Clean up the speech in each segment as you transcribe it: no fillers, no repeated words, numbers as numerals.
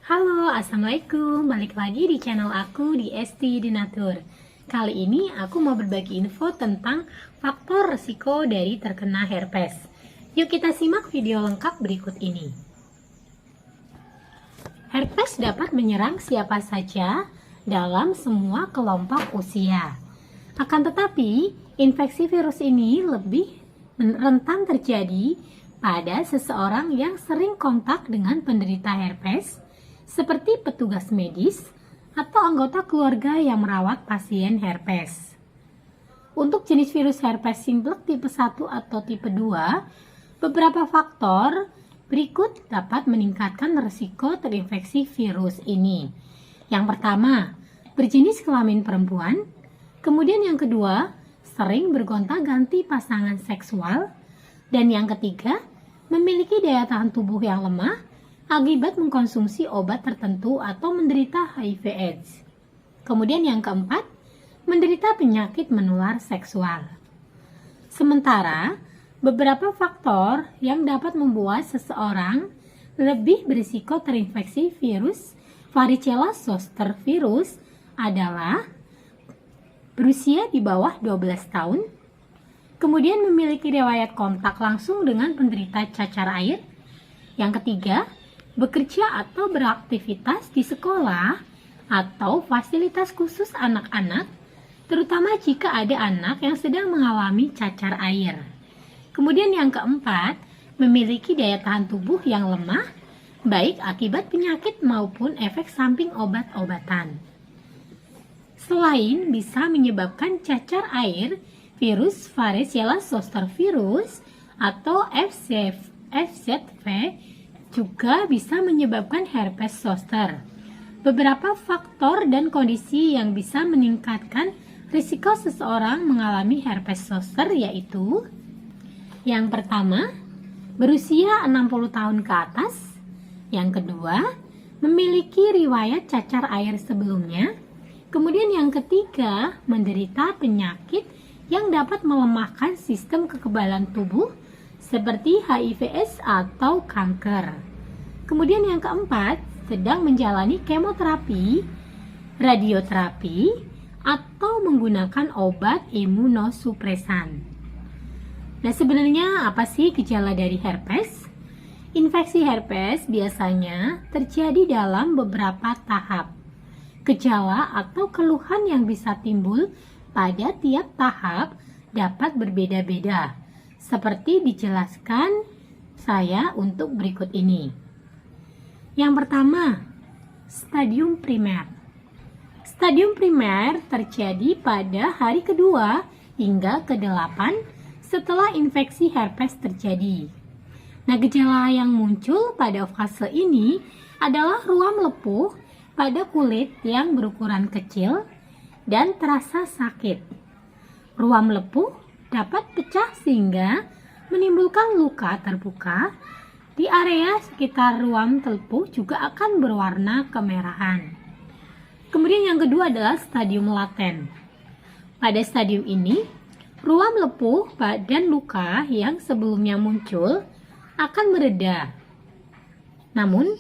Halo, assalamualaikum. Balik lagi di channel aku di ST Denatur. Kali ini aku mau berbagi info tentang faktor resiko dari terkena herpes. Yuk kita simak video lengkap berikut ini. Herpes dapat menyerang siapa saja dalam semua kelompok usia. Akan tetapi, infeksi virus ini lebih rentan terjadi pada seseorang yang sering kontak dengan penderita herpes, seperti petugas medis atau anggota keluarga yang merawat pasien herpes. Untuk jenis virus herpes simplex tipe 1 atau tipe 2, beberapa faktor berikut dapat meningkatkan risiko terinfeksi virus ini. Yang pertama, berjenis kelamin perempuan. Kemudian yang kedua, sering bergonta-ganti pasangan seksual. Dan yang ketiga, memiliki daya tahan tubuh yang lemah akibat mengkonsumsi obat tertentu atau menderita HIV/AIDS. Kemudian yang keempat, menderita penyakit menular seksual. Sementara, beberapa faktor yang dapat membuat seseorang lebih berisiko terinfeksi virus varicella zoster virus adalah berusia di bawah 12 tahun, kemudian memiliki riwayat kontak langsung dengan penderita cacar air. Yang ketiga, bekerja atau beraktivitas di sekolah atau fasilitas khusus anak-anak, terutama jika ada anak yang sedang mengalami cacar air. Kemudian yang keempat, memiliki daya tahan tubuh yang lemah, baik akibat penyakit maupun efek samping obat-obatan. Selain bisa menyebabkan cacar air, virus varicella zoster virus atau FZV juga bisa menyebabkan herpes zoster. Beberapa faktor dan kondisi yang bisa meningkatkan risiko seseorang mengalami herpes zoster yaitu: yang pertama, berusia 60 tahun ke atas. Yang kedua, memiliki riwayat cacar air sebelumnya. Kemudian yang ketiga, menderita penyakit yang dapat melemahkan sistem kekebalan tubuh seperti HIV/AIDS atau kanker. Kemudian yang keempat, sedang menjalani kemoterapi, radioterapi, atau menggunakan obat imunosupresan. Nah, sebenarnya apa sih gejala dari herpes? Infeksi herpes biasanya terjadi dalam beberapa tahap. Gejala atau keluhan yang bisa timbul pada tiap tahap dapat berbeda-beda, seperti dijelaskan saya untuk berikut ini. Yang pertama, stadium primer. Stadium primer terjadi pada hari kedua hingga ke-8 setelah infeksi herpes terjadi. Nah, gejala yang muncul pada fase ini adalah ruam lepuh pada kulit yang berukuran kecil dan terasa sakit. Ruam lepuh dapat pecah sehingga menimbulkan luka terbuka di area sekitar ruam lepuh, juga akan berwarna kemerahan. Kemudian yang kedua adalah stadium laten. Pada stadium ini, ruam lepuh dan luka yang sebelumnya muncul akan mereda. Namun,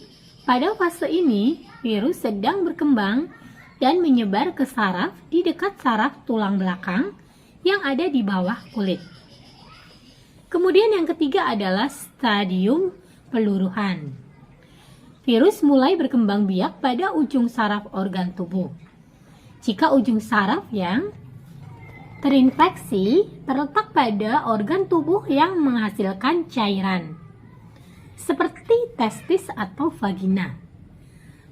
pada fase ini, virus sedang berkembang dan menyebar ke saraf di dekat saraf tulang belakang yang ada di bawah kulit. Kemudian yang ketiga adalah stadium peluruhan. Virus mulai berkembang biak pada ujung saraf organ tubuh. Jika ujung saraf yang terinfeksi terletak pada organ tubuh yang menghasilkan cairan, seperti testis atau vagina,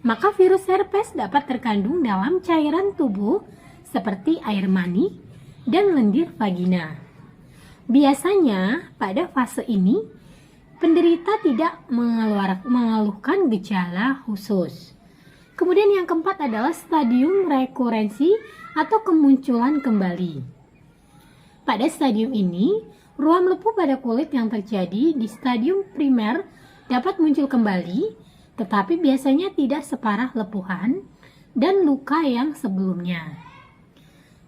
maka virus herpes dapat terkandung dalam cairan tubuh seperti air mani dan lendir vagina. Biasanya pada fase ini penderita tidak mengeluhkan gejala khusus. Kemudian yang keempat adalah stadium rekurensi atau kemunculan kembali. Pada stadium ini, ruam lepuh pada kulit yang terjadi di stadium primer dapat muncul kembali, tetapi biasanya tidak separah lepuhan dan luka yang sebelumnya.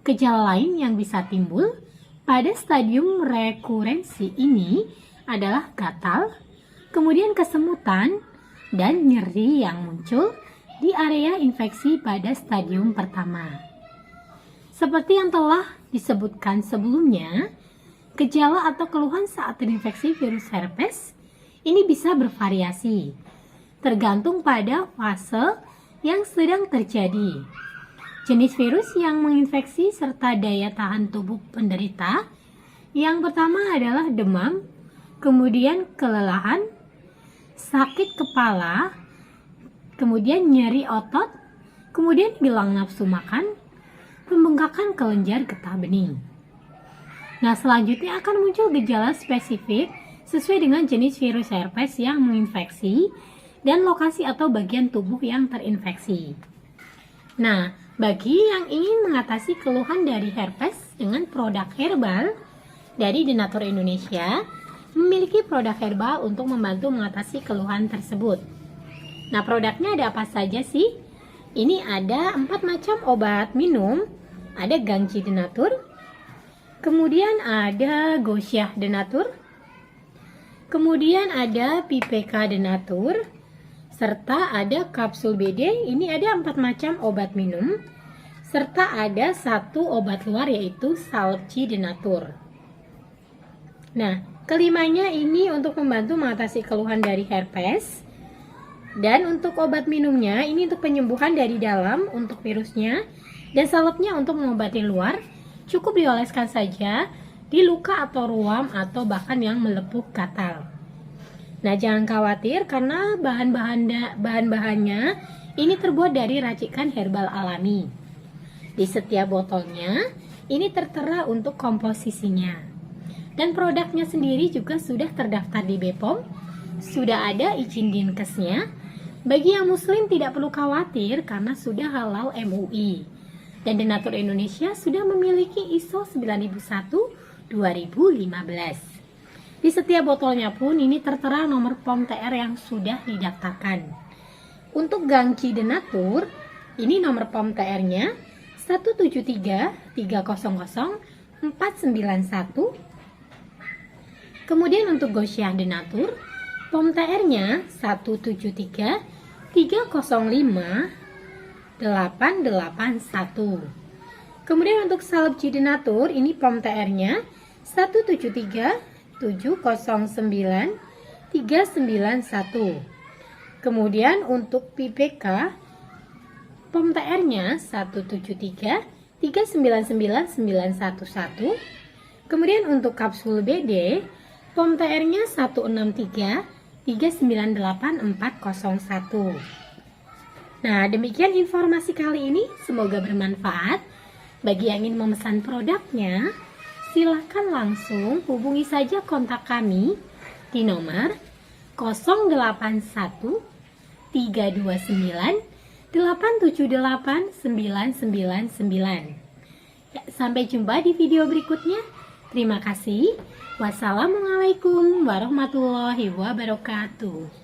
Gejala lain yang bisa timbul pada stadium rekurensi ini adalah gatal, kemudian kesemutan, dan nyeri yang muncul di area infeksi pada stadium pertama. Seperti yang telah disebutkan sebelumnya, gejala atau keluhan saat terinfeksi virus herpes ini bisa bervariasi, tergantung pada fase yang sedang terjadi. Jenis virus yang menginfeksi serta daya tahan tubuh penderita. Yang pertama adalah demam, kemudian kelelahan, sakit kepala, kemudian nyeri otot, kemudian hilang nafsu makan, pembengkakan kelenjar getah bening. Nah, selanjutnya akan muncul gejala spesifik sesuai dengan jenis virus herpes yang menginfeksi dan lokasi atau bagian tubuh yang terinfeksi. Nah, bagi yang ingin mengatasi keluhan dari herpes dengan produk herbal dari Denatur Indonesia, memiliki produk herbal untuk membantu mengatasi keluhan tersebut. Nah, produknya ada apa saja sih? Ini ada 4 macam obat minum. Ada Gangji Denatur, kemudian ada Gosyah Denatur, kemudian ada PPK Denatur, serta ada kapsul BD. Ini ada 4 macam obat minum, serta ada 1 obat luar yaitu Salci Denatur. Nah, kelimanya ini untuk membantu mengatasi keluhan dari herpes. Dan untuk obat minumnya ini untuk penyembuhan dari dalam untuk virusnya, dan salepnya untuk mengobati luar. Cukup dioleskan saja di luka atau ruam atau bahkan yang melepuh gatal. Nah, jangan khawatir karena bahan-bahannya ini terbuat dari racikan herbal alami. Di setiap botolnya ini tertera untuk komposisinya. Dan produknya sendiri juga sudah terdaftar di BPOM, sudah ada izin Dinkesnya. Bagi yang muslim tidak perlu khawatir karena sudah halal MUI. Dan Denatur Indonesia sudah memiliki ISO 9001-2015. Di setiap botolnya pun ini tertera nomor POM TR yang sudah didaftarkan. Untuk Gangji Denatur, ini nomor POM TR-nya 173300491. Kemudian untuk Gosyah Denatur, POM TR-nya 173305881. Kemudian untuk Salci Denatur, ini POM TR-nya 173709391. Kemudian untuk PPK, POM TR-nya 173399911. Kemudian untuk kapsul BD, POM TR-nya 163398401. Nah, demikian informasi kali ini. Semoga bermanfaat. Bagi yang ingin memesan produknya, silakan langsung hubungi saja kontak kami di nomor 081 329 878 999. Ya, sampai jumpa di video berikutnya. Terima kasih. Wassalamualaikum warahmatullahi wabarakatuh.